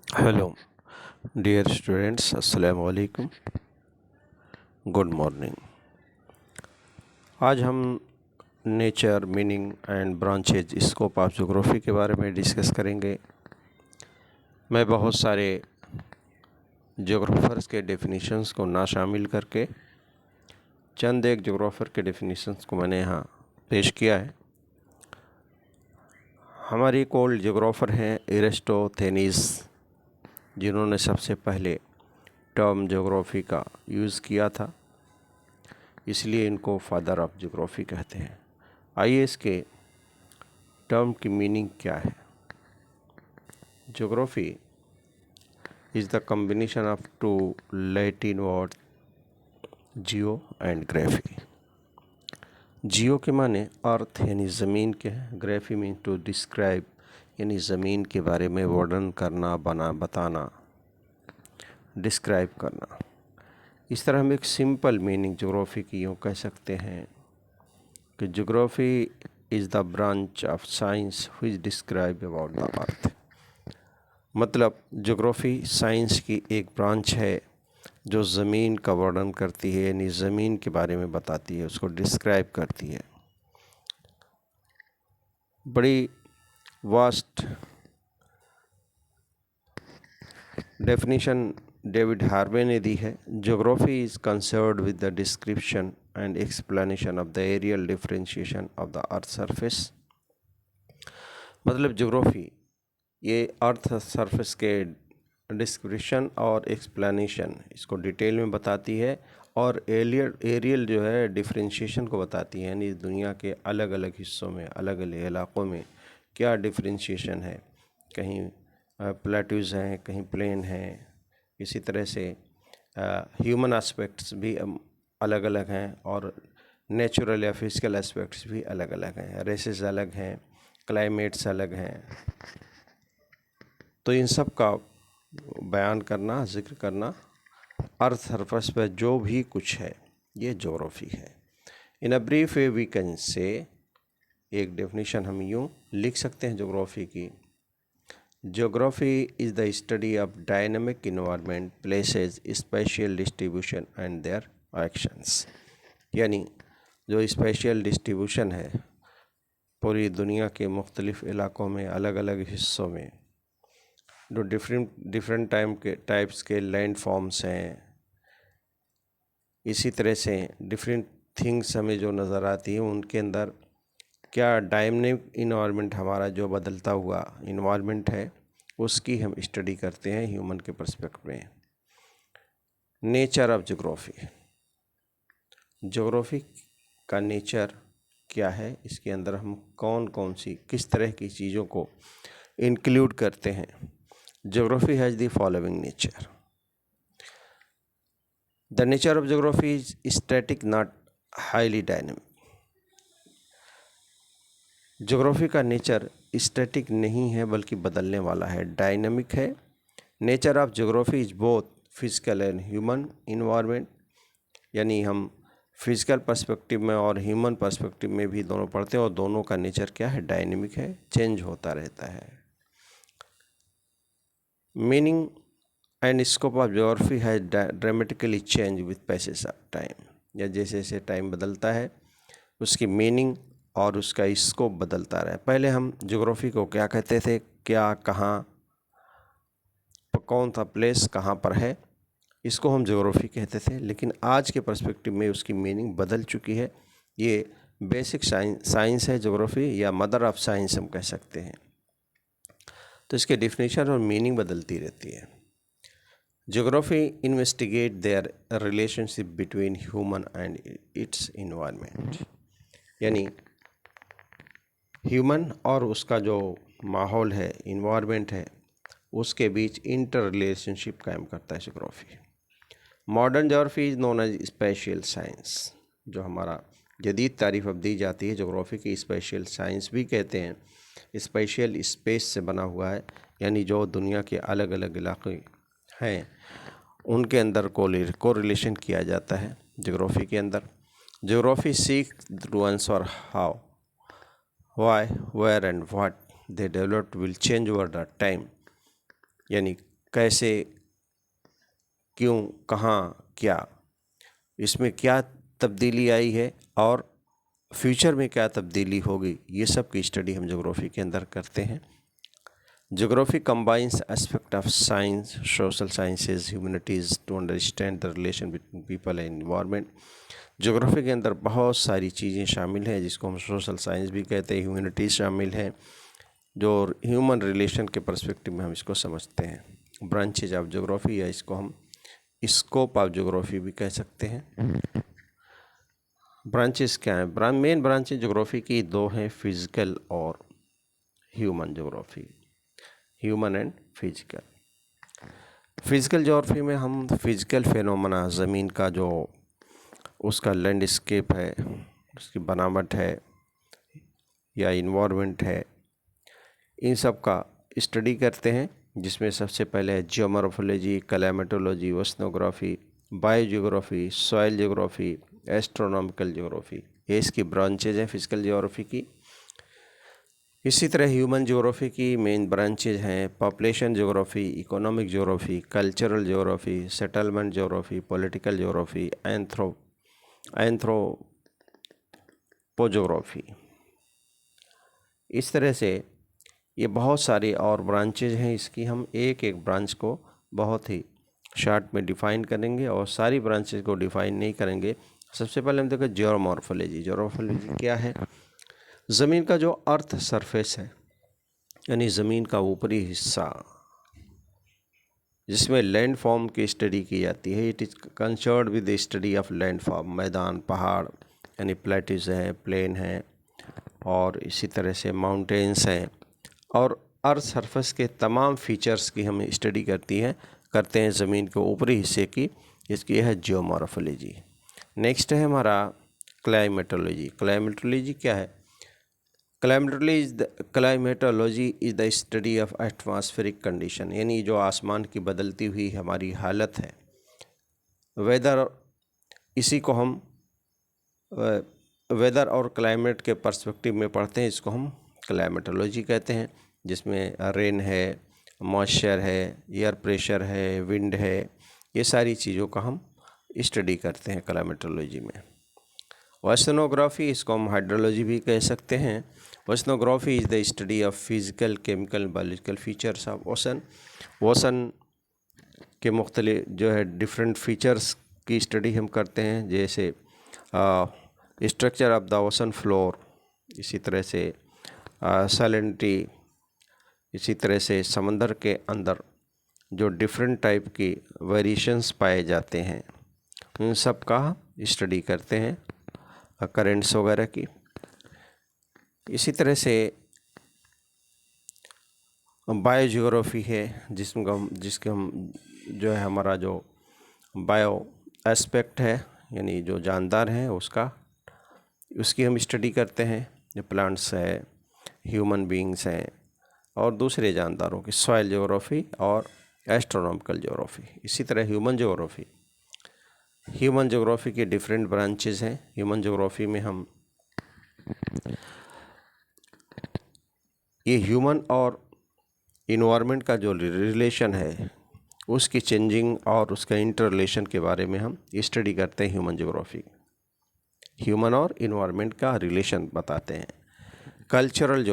Hello dear students, अस्सलाम वालेकुम। Good morning. आज हम nature, meaning and branches, scope of geography के बारे में डिस्कस करेंगे। मैं बहुत सारे ज्योग्राफर्स के डेफिनेशंस को ना शामिल करके चंद एक ज्योग्राफर के डेफिनेशंस को मैंने यहाँ पेश किया है। हमारी ओल्ड ज्योग्राफर हैं एरिस्टोथेनीस, जिन्होंने सबसे पहले टर्म ज्योग्राफी का यूज़ किया था, इसलिए इनको फादर ऑफ ज्योग्राफी कहते हैं। आइए इसके टर्म की मीनिंग क्या है। Geography is the combination of two Latin word geo and graphy. Geo के माने अर्थ यानी ज़मीन के हैं, ग्राफी मीन टू डिस्क्राइब यानी ज़मीन के बारे में वर्णन करना, बताना, डिस्क्राइब करना। इस तरह हम एक सिंपल मीनिंग ज्योग्राफी की यूँ कह सकते हैं कि geography is the branch of science which describe about the earth. मतलब ज्योग्राफी साइंस की एक ब्रांच है जो ज़मीन का वर्णन करती है, यानी ज़मीन के बारे में बताती है, उसको डिस्क्राइब करती है। बड़ी वास्ट डेफिनेशन डेविड हार्वे ने दी है। Geography is concerned with the description and explanation of the areal differentiation of the earth surface. मतलब ज्योग्राफी ये अर्थ सरफेस के डिस्क्रिप्शन और एक्सप्लेनेशन, इसको डिटेल में बताती है, और एरियल जो है डिफरेंशिएशन को बताती है, यानी दुनिया के अलग अलग हिस्सों में, अलग अलग इलाक़ों में क्या डिफरेंशिएशन है। कहीं प्लेट्यूज़ हैं, कहीं प्लेन हैं। इसी तरह से ह्यूमन एस्पेक्ट्स भी अलग अलग हैं और नेचुरल या फिजिकल एस्पेक्ट्स भी अलग अलग हैं। रेसेस अलग हैं, क्लाइमेट्स अलग हैं। तो इन सब का बयान करना, जिक्र करना, अर्थ सरफेस पर जो भी कुछ है, ये ज्योग्राफी है। In a brief way we can say, एक डेफिनेशन हम यूँ लिख सकते हैं ज्योग्राफी की। Geography is the study of dynamic environment, places, spatial distribution and their actions. यानी जो स्पेशियल डिस्ट्रीब्यूशन है पूरी दुनिया के मुख्तलिफ़ इलाक़ों में, अलग अलग हिस्सों में, जो डिफरेंट टाइप्स के लैंड फॉर्म्स हैं, इसी तरह से डिफरेंट थिंग्स हमें जो नज़र आती हैं, उनके अंदर क्या डायनामिक इन्वायरमेंट, हमारा जो बदलता हुआ इन्वायरमेंट है, उसकी हम स्टडी करते हैं ह्यूमन के पर्सपेक्टिव में। नेचर ऑफ ज्योग्राफी, ज्योग्राफी का नेचर क्या है, इसके अंदर हम कौन कौन सी, किस तरह की चीज़ों को इंक्लूड करते हैं। Geography has the following nature. The nature of geography is static, not highly dynamic. Geography का नेचर स्टैटिक नहीं है बल्कि बदलने वाला है, डायनेमिक है। Nature of geography is both physical and human environment, यानी हम फिजिकल पर्सपेक्टिव में और ह्यूमन पर्सपेक्टिव में भी दोनों पढ़ते हैं, और दोनों का नेचर क्या है, डायनेमिक है, चेंज होता रहता है। Meaning and scope of geography has dramatically change with passage of time. या जैसे जैसे टाइम बदलता है, उसकी मीनिंग और उसका स्कोप बदलता रहा है। पहले हम ज्योग्राफी को क्या कहते थे, क्या, कहाँ, कौन सा प्लेस कहाँ पर है, इसको हम ज्योग्राफी कहते थे। लेकिन आज के पर्सपेक्टिव में उसकी मीनिंग बदल चुकी है। ये बेसिक साइंस है ज्योग्राफी, या मदर ऑफ साइंस हम कह सकते हैं। तो इसके डिफिनेशन और मीनिंग बदलती रहती है। Geography investigate their relationship between human and it's environment, यानी ह्यूमन और उसका जो माहौल है, इन्वायरमेंट है, उसके बीच इंटर रिलेशनशिप कायम करता है geography. Modern geography is known as spatial science, जो हमारा जदीद तारीफ अब दी जाती है ज्योग्राफी की, स्पेशियल साइंस भी कहते हैं। स्पेशियल स्पेस से बना हुआ है, यानी जो दुनिया के अलग अलग इलाके हैं उनके अंदर को रिलेशन किया जाता है ज्योग्राफी के अंदर। Geography seek to answer how, why, where and what they developed will change over the time, यानी कैसे, क्यों, कहाँ, क्या, इसमें क्या तब्दीली आई है और फ्यूचर में क्या तब्दीली होगी, ये सब की स्टडी हम ज्योग्राफी के अंदर करते हैं। Geography combines aspect of science, social sciences, humanities to understand the relation between people and environment। Geography के अंदर बहुत सारी चीज़ें शामिल हैं जिसको हम सोशल साइंस भी कहते हैं, ह्यूमैनिटीज़ शामिल हैं, जो ह्यूमन रिलेशन के पर्सपेक्टिव में हम इसको समझते हैं। ब्रांचेज ऑफ ज्योग्राफी या इसको हम स्कोप ऑफ ज्योग्राफी भी कह सकते हैं। ब्रांचेस क्या हैं? मेन ब्रांचेज ज्योग्राफी की दो हैं, फिजिकल और human geography, human and physical. Physical geography में हम फिजिकल फेनोमेना, ज़मीन का जो उसका लैंडस्केप है, उसकी बनावट है या इन्वायरमेंट है, इन सब का स्टडी करते हैं, जिसमें सबसे पहले है geomorphology, climatology, oceanography, biogeography, soil geography, astronomical geography. ये इसकी ब्रांचेज हैं फिजिकल ज्योग्राफी की। इसी तरह ह्यूमन ज्योग्राफी की मेन ब्रांचेज हैं population geography, economic geography, cultural geography, settlement geography, political geography, anthropogeography. इस तरह से ये बहुत सारी और ब्रांचेज हैं, इसकी हम एक एक ब्रांच को बहुत ही शॉर्ट में डिफ़ाइन करेंगे और सारी ब्रांचेज को डिफ़ाइन नहीं करेंगे। सबसे पहले हम देखें जियोमॉर्फोलॉजी। जियोमॉर्फोलॉजी क्या है? ज़मीन का जो अर्थ सरफेस है, यानी ज़मीन का ऊपरी हिस्सा, जिसमें लैंड फॉर्म की स्टडी की जाती है। It is concerned with the study of land form. मैदान, पहाड़ यानी प्लेटिस है, प्लेन है, और इसी तरह से माउंटेन्स हैं, और अर्थ सरफेस के तमाम फीचर्स की हम स्टडी करते हैं ज़मीन के ऊपरी हिस्से की। इसकी है जियोमॉर्फोलॉजी। नेक्स्ट है हमारा क्लाइमेटोलॉजी। क्लाइमेटोलॉजी क्या है? Climatology is the study of atmospheric condition, यानी जो आसमान की बदलती हुई हमारी हालत है, वेदर, इसी को हम वेदर और क्लाइमेट के पर्सपेक्टिव में पढ़ते हैं। इसको हम क्लाइमेटोलॉजी कहते हैं, जिसमें रेन है, मॉइस्चर है, एयर प्रेशर है, विंड है, ये सारी चीज़ों का हम स्टडी करते हैं क्लाइमेटोलॉजी में। ओशनोग्राफी, इसको हम हाइड्रोलॉजी भी कह सकते हैं। Oceanography is the study of physical, chemical, biological features of ocean. Ocean के मुख्तलिफ जो है डिफरेंट फीचर्स की स्टडी हम करते हैं, जैसे structure of the ocean floor, इसी तरह से सैलिनिटी, इसी तरह से समंदर के अंदर जो डिफरेंट टाइप की वेरिएशंस पाए जाते हैं, उन सब का स्टडी करते हैं, करेंट्स वगैरह की। इसी तरह से बायोजियोग्राफी है, जिसके हम जो है हमारा जो बायो एस्पेक्ट है, यानी जो जानदार हैं उसकी हम स्टडी करते हैं, जो प्लांट्स है, ह्यूमन बीइंग्स हैं और दूसरे जानदारों की। सॉइल ज्योग्राफी और एस्ट्रोनॉमिकल ज्योग्राफी। इसी तरह ह्यूमन ज्योग्राफी के डिफरेंट ब्रांचेस हैं। ह्यूमन ज्योग्राफी में हम ये ह्यूमन और इन्वायरमेंट का जो रिलेशन है, उसकी चेंजिंग और उसका इंटर रिलेशन के बारे में हम स्टडी करते हैं। ह्यूमन और इन्वायरमेंट का रिलेशन बताते हैं। Cultural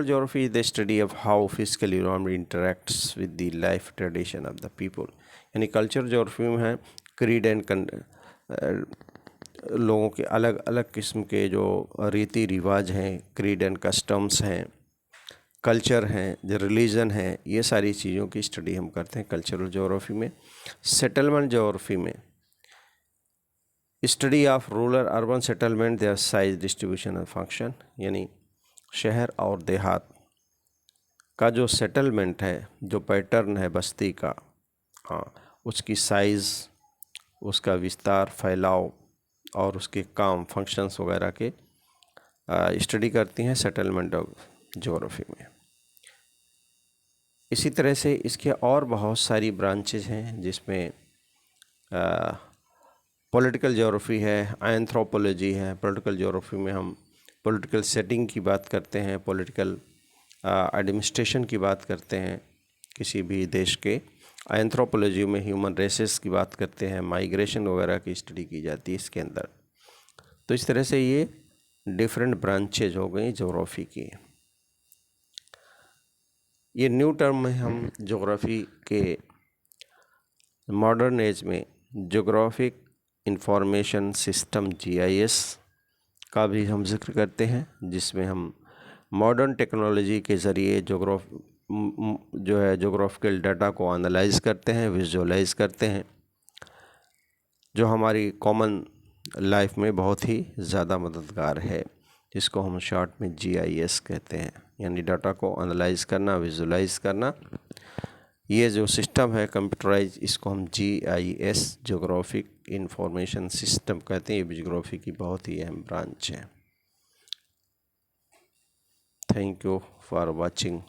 geography is the study of how physical environment interacts with the life tradition of the people. यानी कल्चरल ज्योग्राफी में है क्रीड एंड लोगों के अलग अलग किस्म के जो रीति रिवाज हैं, क्रीड एंड कस्टम्स हैं, कल्चर हैं, जो रिलीजन है, ये सारी चीज़ों की स्टडी हम करते हैं कल्चरल ज्योग्राफी में। सेटलमेंट ज्योग्राफी में study of rural urban settlement, their size, distribution और फंक्शन, यानी शहर और देहात का जो सेटलमेंट है, जो पैटर्न है बस्ती का, उसकी साइज़, उसका विस्तार, फैलाव और उसके काम, फंक्शंस वगैरह के स्टडी करती हैं सेटलमेंट ज्योग्राफी में। इसी तरह से इसके और बहुत सारी ब्रांचेज हैं, जिसमें पॉलिटिकल ज्योग्राफी है, एंथ्रोपोलॉजी है। पॉलिटिकल ज्योग्राफी में हम पॉलिटिकल सेटिंग की बात करते हैं, पॉलिटिकल एडमिनिस्ट्रेशन की बात करते हैं किसी भी देश के। एंथ्रोपोलॉजी में ह्यूमन रेसेस की बात करते हैं, माइग्रेशन वगैरह की स्टडी की जाती है इसके अंदर। तो इस तरह से ये डिफरेंट ब्रांचेज हो गई ज्योग्राफी की। ये न्यू टर्म में हम ज्योग्राफी के मॉडर्न एज में ज्योग्राफिक इंफॉर्मेशन सिस्टम GIS का भी हम जिक्र करते हैं, जिसमें हम मॉडर्न टेक्नोलॉजी के ज़रिए जो है ज्योग्राफिकल डाटा को एनालाइज करते हैं, विजुअलाइज करते हैं, जो हमारी कॉमन लाइफ में बहुत ही ज़्यादा मददगार है, जिसको हम शॉर्ट में GIS कहते हैं, यानी डाटा को एनालाइज करना, विजुअलाइज करना। ये जो सिस्टम है कंप्यूटराइज, इसको हम GIS ज्योग्राफिक इंफॉर्मेशन सिस्टम कहते हैं। ये भी ज्योग्राफी की बहुत ही अहम ब्रांच है। Thank you for watching.